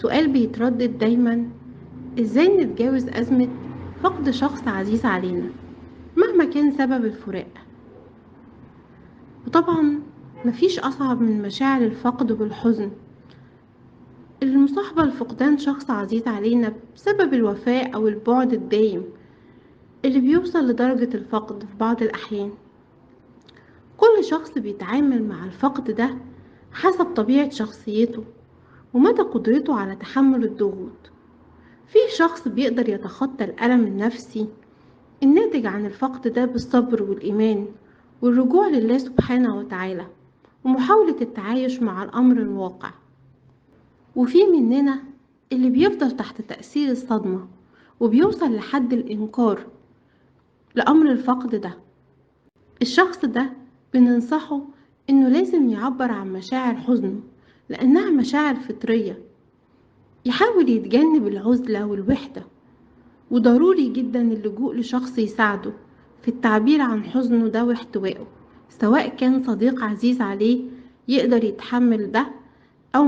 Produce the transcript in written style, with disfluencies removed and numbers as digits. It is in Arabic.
سؤال بيتردد دايما: ازاي نتجاوز أزمة فقد شخص عزيز علينا مهما كان سبب الفراق؟ وطبعا مفيش أصعب من مشاعر الفقد والحزن. المصاحبة لفقدان شخص عزيز علينا بسبب الوفاة أو البعد الدايم اللي بيوصل لدرجة الفقد في بعض الأحيان. كل شخص بيتعامل مع الفقد ده حسب طبيعة شخصيته ومدى قدرته على تحمل الضغوط. في شخص بيقدر يتخطى الألم النفسي الناتج عن الفقد ده بالصبر والإيمان والرجوع لله سبحانه وتعالى ومحاولة التعايش مع الأمر الواقع. وفي مننا اللي بيفضل تحت تأثير الصدمة وبيوصل لحد الإنكار لأمر الفقد ده. الشخص ده بننصحه إنه لازم يعبر عن مشاعر حزنه لأنها مشاعر فطرية، يحاول يتجنب العزلة والوحدة، وضروري جدا اللجوء لشخص يساعده في التعبير عن حزنه ده واحتوائه، سواء كان صديق عزيز عليه يقدر يتحمل ده أو